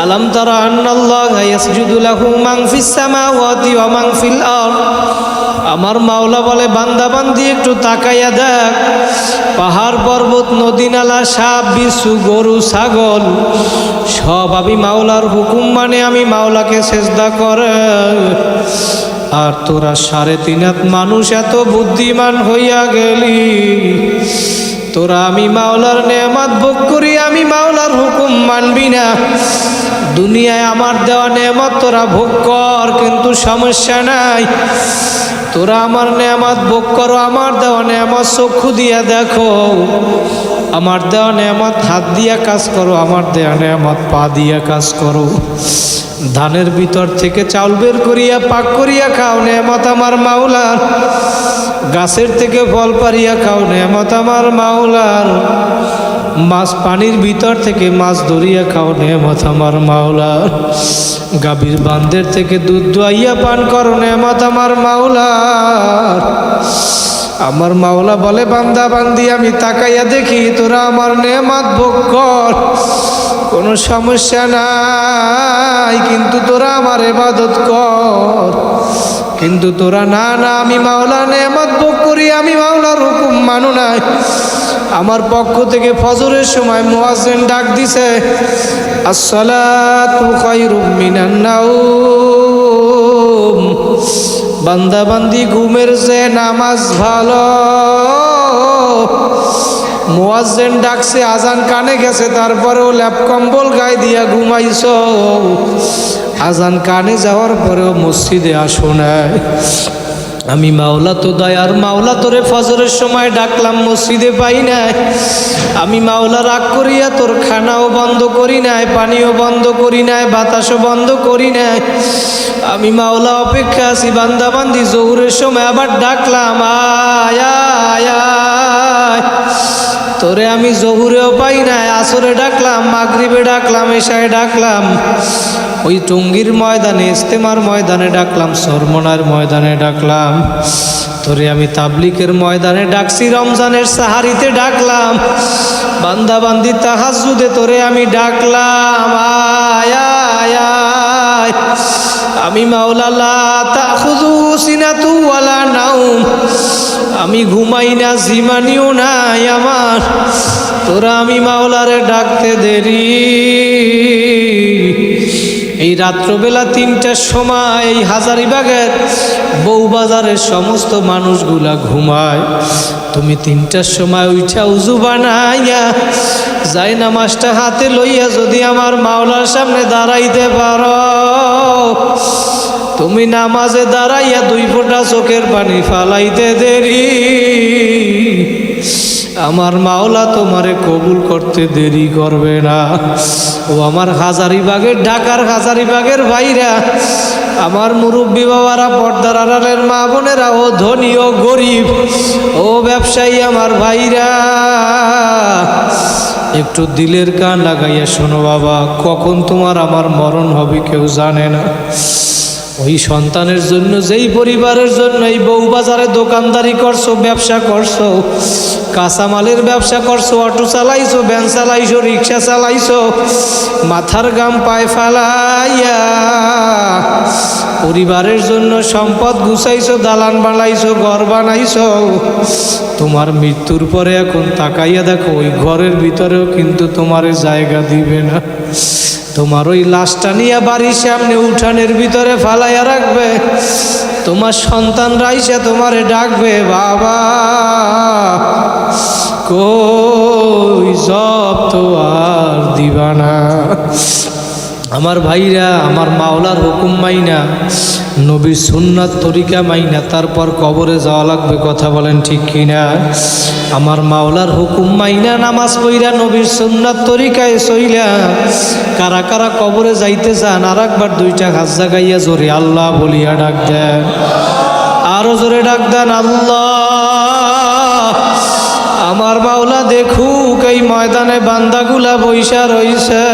আলাম তারা আন্নাল্লাহা ইয়াসজুদু লাহু মান ফিস সামাওয়াতি ওয়া মান ফিল আরদ। আমার মাওলা বলে বান্দা বান্দি একটু তাকাইয়া দেখ, পাহাড় পর্বত নদী নালা সাপ বিচ্ছু গরু ছাগল সব আমি মাওলার হুকুম মানে আমি মাওলাকে সেজদা করে। আর তোরা 3.5 হাত মানুষ এত বুদ্ধিমান হইয়া গেলি, তোরা আমি মাওলার নেয়ামত ভোগ করি আমি মাওলার হুকুম মানবি না। দুনিয়ায় আমার দেওয়া নেয়ামত তোরা ভোগ কর, কিন্তু সমস্যা নাই। তোরা আমার নেয়ামত ভোগ করো, আমার দেওয়া নেয়ামত চক্ষু দিয়া দেখো, আমার দেওয়া নেয়ামত হাত দিয়া কাজ করো, আমার দেওয়া নেয়ামত পা দিয়া কাজ করো। ধানের ভিতর থেকে চাউল বের করিয়া পাক করিয়া খাও, নেয়ামত আমার মাওলার। গাছের থেকে ফল পারিয়া খাও, নেয়ামত আমার মাওলার। মাছ পানির ভিতর থেকে মাছ ধরিয়া খাও, নেয়ামত আমার মাওলার। গাভীর বান্ধের থেকে দুধ দোয়াইয়া পান করো, নেয়ামত আমার মাওলার। আমার মাওলা বলে বান্দা বান্দি আমি তাকাইয়া দেখি, তোরা আমার নেয়ামত ভোগ কর, কোনো সমস্যা নাই, কিন্তু তোরা আমার ইবাদত কর। কিন্তু তোরা না না আমি মাওলা নেয়ামত ভোগ করি আমি মাওলার হুকুম মানো নাই। আমার পক্ষ থেকে ফজরের সময় মুয়াজ্জিন ডাক দিছে, আসসালাতু খায়রুম মিনান নাওম। বান্দা বান্দি ঘুমের যে নামাজ ভালো। মুয়াজ্জিন ডাকছে, আজান কানে গেছে, তারপরেও ল্যাপ কম্বল গায়ে দিয়া ঘুমাইছো। আজান কানে যাওয়ার পরেও মসজিদে আসো নাই। আমি মাওলা তো দয়ার মাওলা, তোরে ফজরের সময় ডাকলাম মসজিদে পাই নাই। আমি মাওলা রাগ করিয়া তোর খানাও বন্ধ করি নাই, পানিও বন্ধ করি নাই, বাতাসও বন্ধ করি নাই। আমি মাওলা অপেক্ষা আছি। বান্দা বান্দি জোহরের সময় আবার ডাকলাম, আয় আয় আয়। তোরে আমি জহুরেও পাই নাই, আসরে ডাকলাম, মাগরিবে ডাকলাম, এশায় ডাকলাম, ওই টঙ্গীর ময়দানে ইস্তেমার ময়দানে ডাকলাম, সরমনার ময়দানে ডাকলাম, তোরে আমি তাবলিকের ময়দানে ডাকছি, রমজানের সাহারিতে ডাকলাম, বান্দা বান্দি তাহাজ্জুদে তোরে আমি ডাকলাম, আয় আয় আয়। আমি মাওলা লা তাখুযু সিনাতু ওয়ালা নাওম, আমি ঘুমাই না, জিমানিও নাই আমার। তোরা আমি মাওলারে ডাকতে দেরি। এই রাত্রবেলা 3টার সময় এই হাজারিবাগের বউবাজারের সমস্ত মানুষগুলা ঘুমায়। তুমি 3টার সময় উঠা উজু বানাইয়া যাই নামাজটা হাতে লইয়া যদি আমার মাওলার সামনে দাঁড়াইতে পারো, তুমি নামাজে দাঁড়াইয়া 2 ফোঁটা চোখের পানি ফালাইতে দেরি, আমার মাওলা তোমারে কবুল করতে দেরি করবে না। ও আমার হাজারিবাগের, ঢাকার হাজারিবাগের ভাইরা, আমার মুরব্বী বাবারা, পর্দার আড়ালের মা বোনেরা, ও ধনী ও গরিব, ও ব্যবসায়ী আমার ভাইরা, একটু দিলের কান লাগাইয়া শোনো বাবা, কখন তোমার আমার মরণ হবে কেউ জানে না। ওই সন্তানের জন্য, যেই পরিবারের জন্য এই বউবাজারে দোকানদারি করছো, ব্যবসা করছো, কাঁচামালের ব্যবসা করছো, অটো চালাইছো, ভ্যান চালাইছো, রিক্সা চালাইছো, মাথার গাম পায়ে ফালাইয়া পরিবারের জন্য সম্পদ গুছাইছো, দালান বানাইছো, ঘর বানাইছো, তোমার মৃত্যুর পরে এখন তাকাইয়া দেখো ওই ঘরের ভিতরেও কিন্তু তোমার জায়গা দিবে না। তোমার ওই লাশটা নিয়ে বাড়ির সামনে উঠানের ভিতরে ফালাইয়া রাখবে। তোমার সন্তানরা এসে তোমারে ডাকবে, বাবা কই জব তো আর দিবা না। আমার ভাইরা, আমার মাওলার হুকুম মাইনা, নবীর সুন্নাত তরিকা মাইনা তারপর কবরে যাওয়া লাগবে, কথা বলেন ঠিক কিনা? আমার মাওলার হুকুম মাইনা নামাজ পইরা নবীর সুন্নাত তরিকায় চইলা কারা কারা কবরে যাইতে চান, আর একবার 2টা হাত জাগাইয়া জোরে আল্লাহ বলিয়া ডাক দেন, আরো জোরে ডাক দেন আল্লাহ। আমার মাওলা দেখুক এই ময়দানে বান্দাগুলা বইসা রইছে,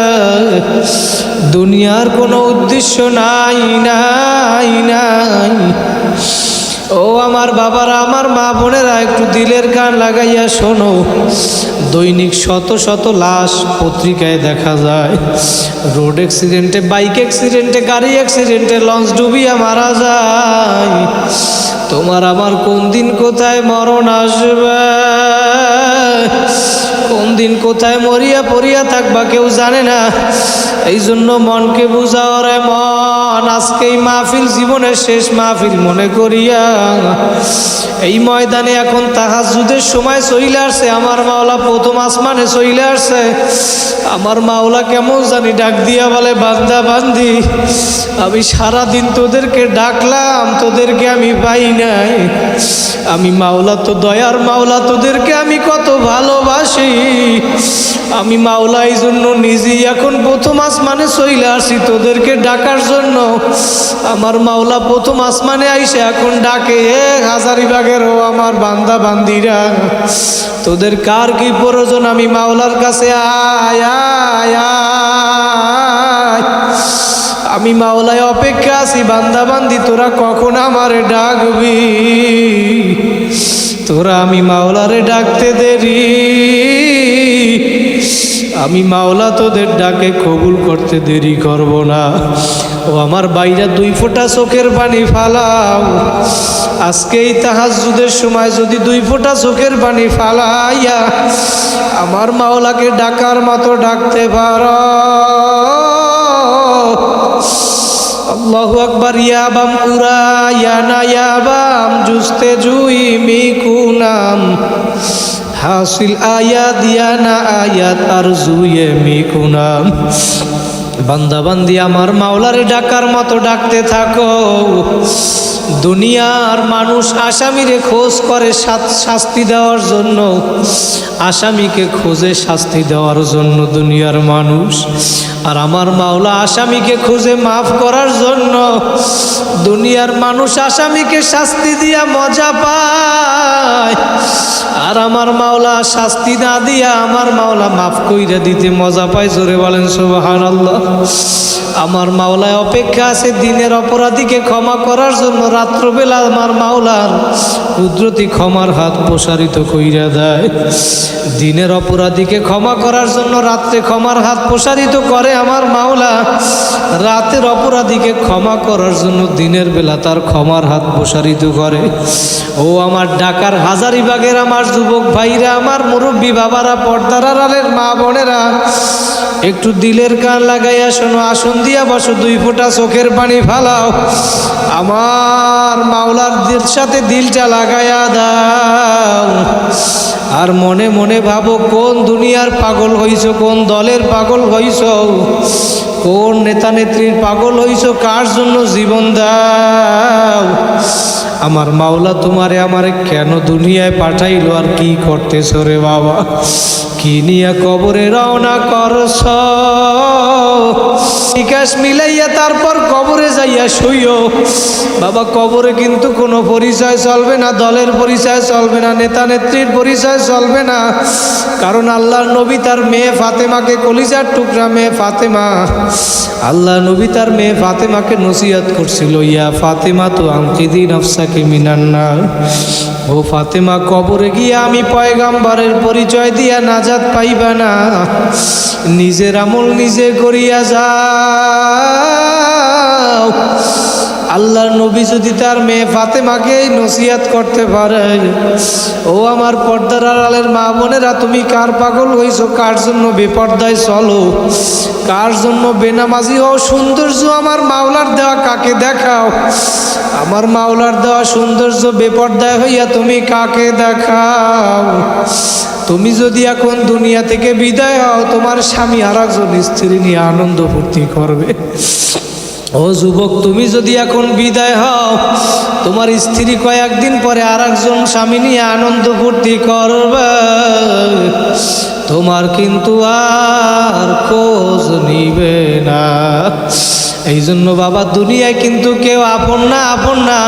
দুনিয়ার কোনো উদ্দেশ্য নাই নাই নাই। ও আমার বাবারা, আমার মা বোনেরা, একটু দিলের কান লাগাইয়া শোনো। দৈনিক শত শত লাশ পত্রিকায় দেখা যায়। রোড অ্যাক্সিডেন্টে, বাইক অ্যাক্সিডেন্টে, গাড়ি অ্যাক্সিডেন্টে, লঞ্চ ডুবিয়া মারা যায়। তোমার আমার কোন দিন কোথায় মরণ আসবে, কোন দিন কোথায় মরিয়া পড়িয়া থাকবা কেউ জানে না। এই জন্য মনকে বুঝাও রে মন, আজকে এই মাহফিল জীবনের শেষ মাহফিল মনে করিয়া এই ময়দানে এখন তাহাজ্জুদের সময় চইলে আসছে। আমার মাওলা প্রথম আসমানে চইলে আসছে। আমার মাওলা কেমন জানি ডাক দিয়া বলে, বান্দা বান্দি, আমি সারাদিন তোদেরকে ডাকলাম, তোদেরকে আমি পাই নাই। আমি মাওলা তো দয়ার মাওলা, তোদেরকে আমি কত ভালোবাসি। আমি মাওলা এই জন্য নিজেই এখন প্রথম আসমানে চইলে আসি তোদেরকে ডাকার জন্য। আমার মাওলা প্রথম আসমানে আইসে এখন ডাকে, হাজারিবাগেরও আমার বান্দা বান্দিরা, তোদের কার কি প্রয়োজন, আমি মাওলার কাছে আয় আয় আয়। আমি মাওলায় অপেক্ষা আছি, বান্দা বান্দি তোরা কখন আমারে ডাকবি। তোরা আমি মাওলারে ডাকতে দেরি, আমি মাওলা তোদের ডাকে কবুল করতে দেরি করব না। ও আমার বাইরা, দুই ফোঁটা চোখের পানি ফালাও। আজকে এই তাহাজ্জুদের সময় যদি দুই ফোঁটা চোখের পানি ফালাইয়া আমার মাওলাকে ডাকার মতো ডাকতে পারো। আল্লাহু আকবার। ইয়াবাম উরা ইয়ানা ইয়াবাম জুস্তে জুই মিকুনাম হাসিল আয়াত ইয়ানা আয়াত আর জুয়ে মিকুনাম। বান্দা বান্দি আমার মাওলারে ডাকার মতো ডাকতে থাকো। দুনিয়ার মানুষ আসামিরে খোঁজ করে শাস্তি দেওয়ার জন্য, আসামিকে খোঁজে শাস্তি দেওয়ার জন্য দুনিয়ার মানুষ। আর আমার মাওলা আসামিকে খুঁজে মাফ করার জন্য। দুনিয়ার মানুষ আসামিকে শাস্তি দিয়া মজা পায়, আর আমার মাওলা শাস্তি না দিয়া আমার মাওলা মাফ কইরা দিতে মজা পায়। জোরে বলেন সুবহানাল্লাহ। আমার মাওলায় অপেক্ষা আছে দিনের অপরাধীকে ক্ষমা করার জন্য। রাত্রবেলা আমার মাওলার কুদরতি ক্ষমার হাত প্রসারিত কইরা দেয়। দিনের অপরাধীকে ক্ষমা করার জন্য রাত্রে ক্ষমার হাত প্রসারিত করে আমার মাওলা। রাতের অপরাধীকে ক্ষমা করার জন্য দিনের বেলা তার ক্ষমার হাত প্রসারিত করে। ও আমার ঢাকার হাজারিবাগের আমার যুবক ভাইরা, আমার মুরব্বী বাবারা, পর্দার আড়ালের মা বোনেরা, একটু দিলের কান লাগাইয়া শোনো। আসন দিয়া বসো, দুই ফোঁটা চোখের পানি ফালাও। আমার মাওলার সাথে দিলটা লাগাইয়া দাও। আর মনে মনে ভাবো, কোন দুনিয়ার পাগল হইছ, কোন দলের পাগল হইছ, কোন নেতা নেত্রীর পাগল হইছ, কার জন্য জীবন দাও। আমার মাওলা তোমারে আমারে কেন দুনিয়ায় পাঠাইলো, আর কি করতেছ রে বাবা, কি নিয়ে কবরে রওনা করছ। বিকাশ মিলাইয়া তারপর কবরে যাইয়া শুইও বাবা। কবরে কিন্তু কোনো পরিচয় চলবে না, দলের পরিচয় চলবে না, নেতা নেত্রীর পরিচয় চলবে না। কারণ আল্লাহর নবী তার মেয়ে ফাতেমাকে, কলিজার টুকরা মেয়ে ফাতেমা, আল্লাহ নবী তার মেয়ে ফাতেমাকে নসিহত করছিল, ইয়া ফাতেমা তো আনকিদি নফসাকে মিনান নার। ও ফাতেমা, কবরে গিয়া আমি পয়গাম্বরের পরিচয় দিয়া নাজাত পাইবা না। নিজের আমল নিজে করিয়া যাও। আল্লাহর নবী যদি তার মেয়ে ফাতেমাকে নসিহত করতে পারে, ও আমার পর্দার আড়ালের মা বোনেরা, তুমি কার পাগল হইছো, কার জন্য বেপর্দায় চলো, কার জন্য বেনামাজি হও। সৌন্দর্য আমার মাওলার দেওয়া কাকে দেখাও। আমার মাওলার দেওয়া সৌন্দর্য বেপর্দায় হইয়া তুমি কাকে দেখাও। তুমি যদি এখন দুনিয়া থেকে বিদায় হও, তোমার স্বামী আর একজন স্ত্রী নিয়ে আনন্দ ফুর্তি করবে। ও যুবক, তুমি যদি এখন বিদায় হও, তোমার স্ত্রী কয়েকদিন পরে আর একজন স্বামী নিয়ে আনন্দ ফুর্তি করবে। তোমার কিন্তু আর খোঁজ নিবে না। এই জন্য বাবা, দুনিয়ায় কিন্তু কেউ আপন না, আপন না।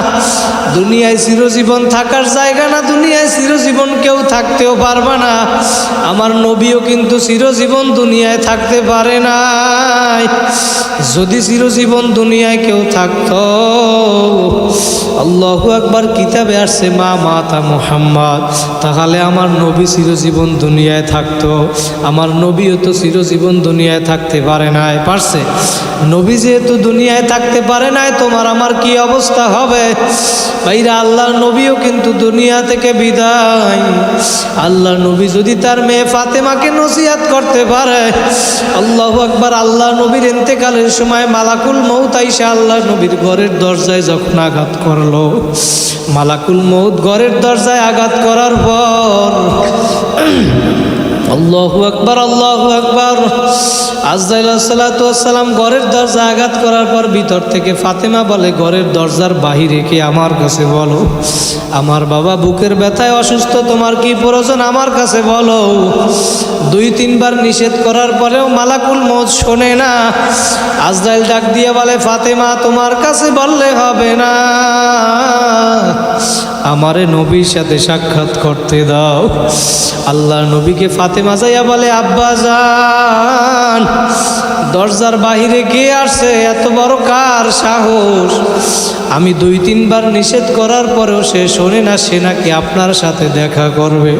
দুনিয়ায় চিরজীবন থাকার জায়গা না, দুনিয়ায় চিরজীবন কেউ থাকতেও পারবে না। আমার নবীও কিন্তু চিরজীবন দুনিয়ায় থাকতে পারে নাই। যদি চিরজীবন দুনিয়ায় কেউ থাকতো, আল্লাহু আকবার, কিতাবে আসছে মা মাতা মুহাম্মদ, তাহলে আমার নবী চিরজীবন দুনিয়ায় থাকতো। আমার নবীও তো চিরজীবন দুনিয়ায় থাকতে পারে নাই, পারছে? নবী যেহেতু দুনিয়ায় থাকতে পারে নাই, তোমার আমার কি অবস্থা হবে? ভাইরা, আল্লাহর নবীও কিন্তু দুনিয়া থেকে বিদায়। আল্লাহর নবী যদি তার মেয়ে ফাতেমাকে নসিহত করতে পারে, আল্লাহু আকবার, আল্লাহ নবীর ইন্তেকালের সময় মালাকুল মউত আইসা আল্লাহ নবীর ঘরের দরজায় যখন আঘাত করলো, মালাকুল মউত ঘরের দরজায় আঘাত করার পর আল্লাহু আকবার, আল্লাহু আকবার, আজরাইল আলাইহিস সালাতু ওয়াস সালাম ঘরের দরজা আঘাত করার পর ভিতর থেকে ফাতেমা বলে, ঘরের দরজার বাহিরে কে আমার কাছে বলো, আমার বাবা বুকের ব্যথায় অসুস্থ, তোমার কি প্রয়োজন আমার কাছে বলো। 2-3 বার নিষেধ করার পরেও মালাকুল মউত শোনে না। আজরাইল ডাক দিয়ে বলে, ফাতেমা তোমার কাছে বললে হবে না, আমারে নবীর সাথে সাক্ষাৎ করতে দাও। আল্লাহ নবীকে ফাতেমা যাইয়া বলে, আব্বা জান, দরজার বাহিরে কে আসছে? এত বড় কার সাহস? আমি 2-3 বার নিষেধ করার পরেও সে শোনে না, সে নাকি আপনার সাথে দেখা করবে।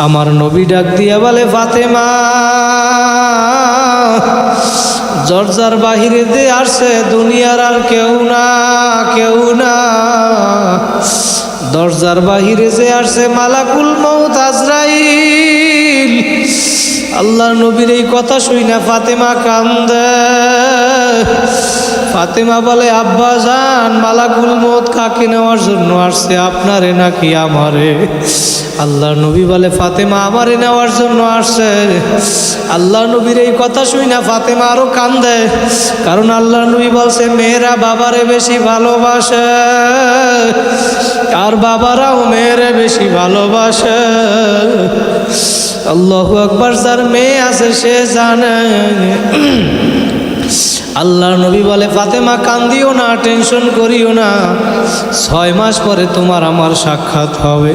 আমার নবী ডাক দিয়া বলে, ফাতেমা, দরজার বাহিরে দিয়ে আসছে দুনিয়ার আর কেউ না, কেউ না, দরজার বাহিরে যে আসছে মালাকুল মউত আজরাইল। আল্লাহর নবীর এই কথা শুই না ফাতেমা কান্দে। ফাতেমা বলে, আব্বা জান, মালাকুল মউত কাকে নেওয়ার জন্য আসছে, আপনারে নাকি আমারে? আল্লাহর নবী বলে, ফাতেমা আমারে নেওয়ার জন্য আসছে। আল্লাহর নবীর এই কথা শুই না ফাতেমা আরো কান্দে, কারণ আল্লাহর নবী বলছে, মেয়েরা বাবারে বেশি ভালোবাসে আর বাবারাও মেয়েরে বেশি ভালোবাসে। আল্লাহু আকবার, যার মেয়ে আছে সে জানে। আল্লাহর নবী বলে, ফাতেমা কান্দিও না, টেনশন করিও না, 6 মাস পরে তোমার আমার সাক্ষাৎ হবে।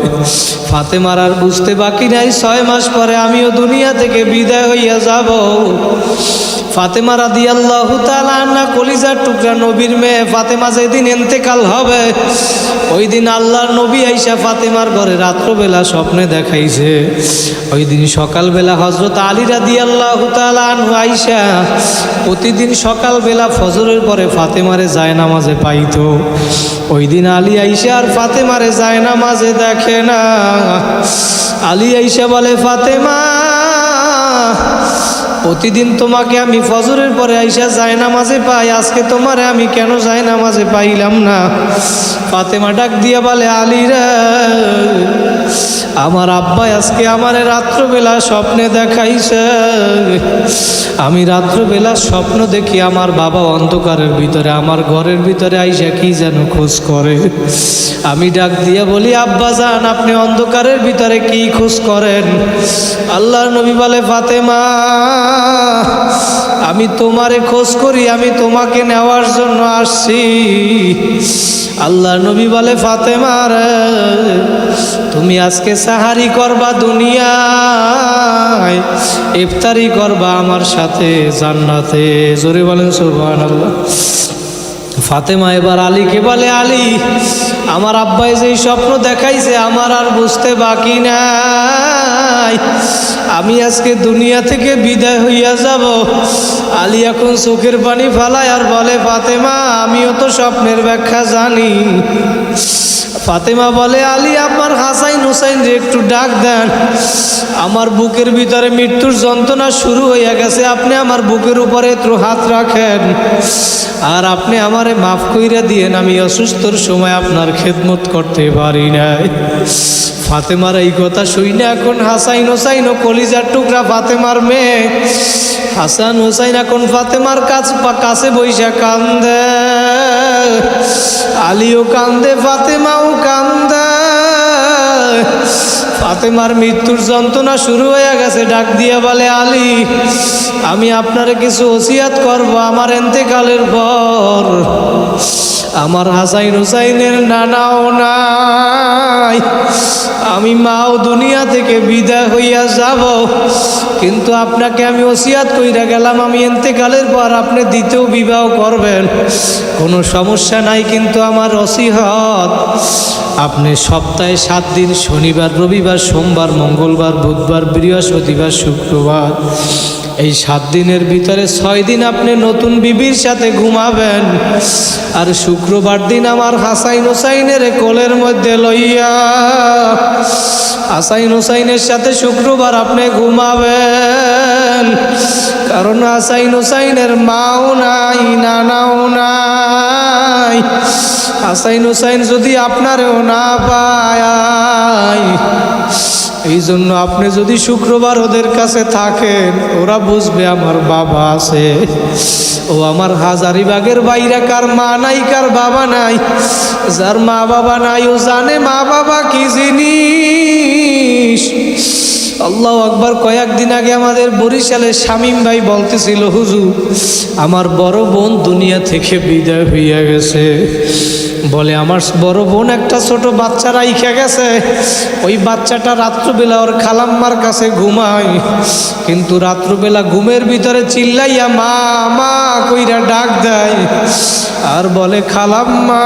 ফাতেমার আর বুঝতে বাকি নাই, 6 মাস পরে আমিও দুনিয়া থেকে বিদায় হইয়া যাব। ফাতেমা রাদিয়াল্লাহু তাআলা আনহা, কলিজার টুকরা নবীর মেয়ে ফাতেমা যেদিন ইন্তেকাল হবে, ওই দিন আল্লাহর নবী আইসা ফাতেমার ঘরে রাত্রবেলা স্বপ্নে দেখাইছে। ওই দিন সকালবেলা হযরত আলী রাদিয়াল্লাহু তাআলা আনহু আইসা প্রতিদিন সকালবেলা ফজরের পরে ফাতেমারে জায়নামাজে পাইতো। ওই দিন আলী আইসা আর ফাতেমারে জায়নামাজে দেখে না। আলী আইসা বলে, ফাতেমা, প্রতিদিন তোমাকে আমি ফজরের পরে আইসা জায়নামাজে পাই, আজকে তোমারে আমি কেন জায়নামাজে পাইলাম না? ফাতেমা ডাক দিয়া বলে, আলী রে, আমার আব্বা আজকে আমারে রাত্রবেলা স্বপ্নে দেখাইছে। আমি রাত্রবেলা স্বপ্ন দেখি আমার বাবা অন্ধকারের ভিতরে আমার ঘরের ভিতরে আইসা কি যেন খোঁজ করে। আমি ডাক দিয়া বলি, আব্বা জান, আপনি অন্ধকারের ভিতরে কি খোঁজ করেন? আল্লাহর নবী বলে, ফাতেমা, আমি তোমারে খোঁজ করি, আমি তোমাকে নেওয়ার জন্য আসছি। আল্লাহর নবী বলে, ফাতেমা রে, তুমি আজকে সাহারি করবা দুনিয়ায়, ইফতারি করবা আমার সাথে জান্নাতে। জোরে বলেন সুবহানাল্লাহ। ফাতেমা এবার আলীকে বলে, আলী, আমার আব্বাই যেই স্বপ্ন দেখাইছে আমার আর বুঝতে বাকি নাই, আমি আজকে দুনিয়া থেকে বিদায় হইয়া যাব। আলী এখন চোখের পানি ফালায় আর বলে, ফাতেমা, আমিও তো স্বপ্নের ব্যাখ্যা জানি। ফাতেমা বলে, আলী, আপনার হাসাইন হুসাইন রে একটু ডাক দেন, আমার বুকের ভিতরে মৃত্যুর যন্ত্রণা শুরু হইয়া গেছে, আপনি আমার বুকের উপরে একটু হাত রাখেন আর আপনি আমারে মাফ কইরা দিয়েন, আমি অসুস্থর সময় আপনার খেদমত করতে পারি নাই। ফাতেমার এই কথা শুই না এখন হাসাইন হোসাইন ও কলিজার টুকরা ফাতেমার মেয়ে হাসান হোসাইন এখন ফাতেমার কাছে বইসা কান্দে। আলীও কান্দে, ফাতেমাও কান্দে। ফাতেমার মৃত্যুর যন্ত্রণা শুরু হয়ে গেছে। ডাক দিয়ে বলে, আলী, আমি আপনারে কিছু ওসিয়াত করব। আমার ইন্তেকালের পর আমার হাসাইন হুসাইনের নানাও নাই, আমি মাও দুনিয়া থেকে বিদায় হইয়া যাব, কিন্তু আপনাকে আমি ওসিয়াত কইরা গেলাম আমি ইন্তেকালের পর আপনি দ্বিতীয় বিবাহ করবেন, কোনো সমস্যা নাই। কিন্তু আমার ওসিয়ত, আপনি সপ্তাহে 7 দিন শনিবার, রবিবার, সোমবার, মঙ্গলবার, বুধবার, বৃহস্পতিবার, শুক্রবার, এই 7 দিনের ভিতরে 6 দিন আপনি নতুন বিবির সাথে ঘুমাবেন, আর শুক্রবার দিন আমার হাসাইন হুসাইনের কোলের মধ্যে লইয়া হাসাইন হুসাইনের সাথে শুক্রবার আপনি ঘুমাবেন। কারণ হাসাইন হুসাইনের মাও নাই, নানাও নাই। হাসাইন হুসাইন যদি আপনারেও না পায়, এই জন্য আপনি যদি শুক্রবার ওদের কাছে থাকেন, ওরা বুঝবে আমার বাবা আছে। ও আমার হাজারিবাগের বাইরে কার মা নাই, কার বাবা নাই। যার মা বাবা নাই ও জানে মা বাবা কি জিনিস। আল্লাহু আকবার। কয়েকদিন আগে আমাদের বরিশালের শামীম ভাই বলতেছিল, হুজুর আমার বড় বোন দুনিয়া থেকে বিদায় হইয়া গেছে। বলে আমার বড় বোন একটা ছোট বাচ্চা রাইখা গেছে, ওই বাচ্চাটা রাত্রবেলা ওর খালাম্মার কাছে ঘুমায়, কিন্তু রাত্রবেলা ঘুমের ভিতরে চিল্লাইয়া মা মা কইরা ডাক দেয়, আর বলে খালাম্মা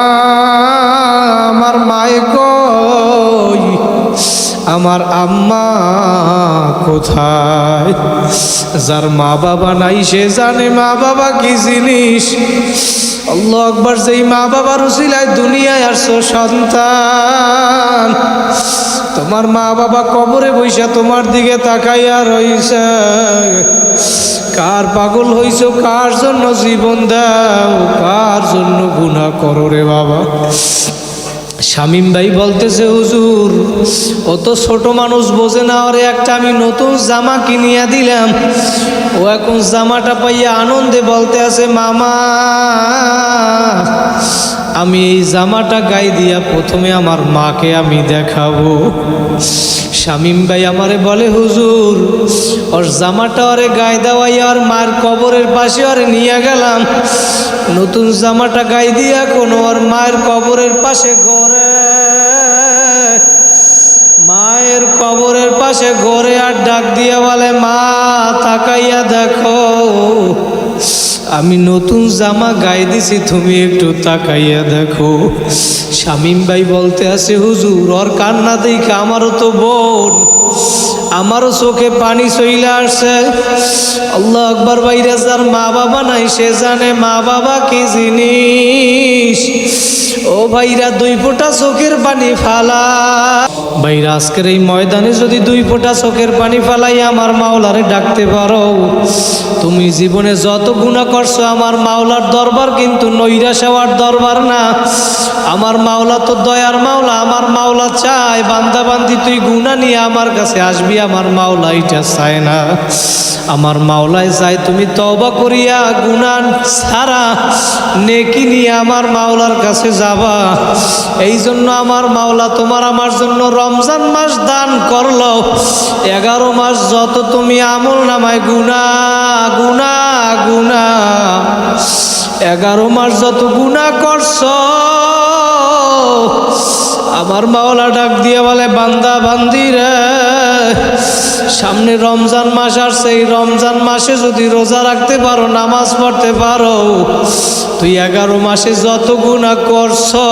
আমার মায়ে কই, আমার আম্মা কোথায়। যার মা বাবা নাই সে জানে মা বাবা কি জিনিস। আল্লাহু আকবার। যেই মা বাবার উসিলায় দুনিয়ায় আসছো সন্তান, তোমার মা বাবা কবরে বইসা তোমার দিকে তাকাইয়া রইছে, কার পাগল হইছো, কার জন্য জীবন দাও, কার জন্য গুনাহ করো রে বাবা। শামীম ভাই বলতেছে, হুজুর ও তো ছোট মানুষ, বোঝে না, ওরে একটা আমি নতুন জামা কিনিয়া দিলাম, ও এখন জামাটা পাইয়া আনন্দে বলতে আছে, মামা আমি এই জামাটা গায়ে দিয়া প্রথমে আমার মাকে আমি দেখাবো। শামীম ভাই আমারে বলে, হুজুর ওর জামাটা ওরে গায়ে দেওয়াইয়া আর মার কবরের পাশে ওরে নিয়ে গেলাম, নতুন জামাটা গায়ে দিয়া কোনো ওর মায়ের কবরের পাশে ঘরে, মায়ের কবরের পাশে ঘরে আর ডাক দিয়া বলে, মা তাকাইয়া দেখো আমি নতুন জামা গায়ে দিছি, তুমি একটু তাকাইয়া দেখো। শামীম ভাই বলতে আছে, হুজুর ওর কান্না দেখে আমারও তো বোন, আমারও চোখে পানি চইলা আসছে। আল্লাহু আকবার। ভাইরা যার মা বাবা নাই সে জানে মা বাবা কি জিনিস। ও ভাইরা 2 ফোঁটা চোখের পানি ফালা, ভাইরা আজকের এই ময়দানে যদি 2 ফোঁটা চোখের পানি ফালাই আমার মাওলারে ডাকতে পারো, তুমি জীবনে যত গুনাহ করছো আমার মাওলার দরবার কিন্তু নৈরাশ হওয়ার দরবার না। আমার মাওলা তো দয়ার মাওলা, আমার মাওলা চায় বান্দা বান্দি তুই গুনাহ নিয়ে আমার কাছে আসবি, আমার মাওলা এটা চায় না। আমার মাওলায় চায় তুমি তওবা করিয়া গুনাহ ছাড়া নেকি নিয়ে আমার মাওলার কাছে যাবা। এই জন্য আমার মাওলা তোমার আমার জন্য রমজান মাস দান করলো। 11 মাস যত তুমি আমল নামায় গুনাহ গুনাহ গুনাহ, 11 মাস যত গুনাহ করছো, আমার মাওলা ডাক দিয়ে বলে, বান্দা বান্দি রে সামনে রমজান মাস আসছে, এই রমজান মাসে যদি রোজা রাখতে পারো, নামাজ পড়তে পারো, তুই 11 মাসে যত গুনাহ করছো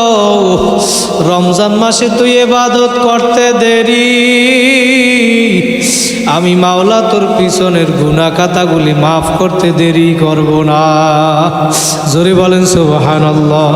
রমজান মাসে তুই ইবাদত করতে দেরি, আমি মাওলা তোর পিছনের গুনাহ খাতাগুলি মাফ করতে দেরি করব না। জোরে বলেন সুবহানাল্লাহ।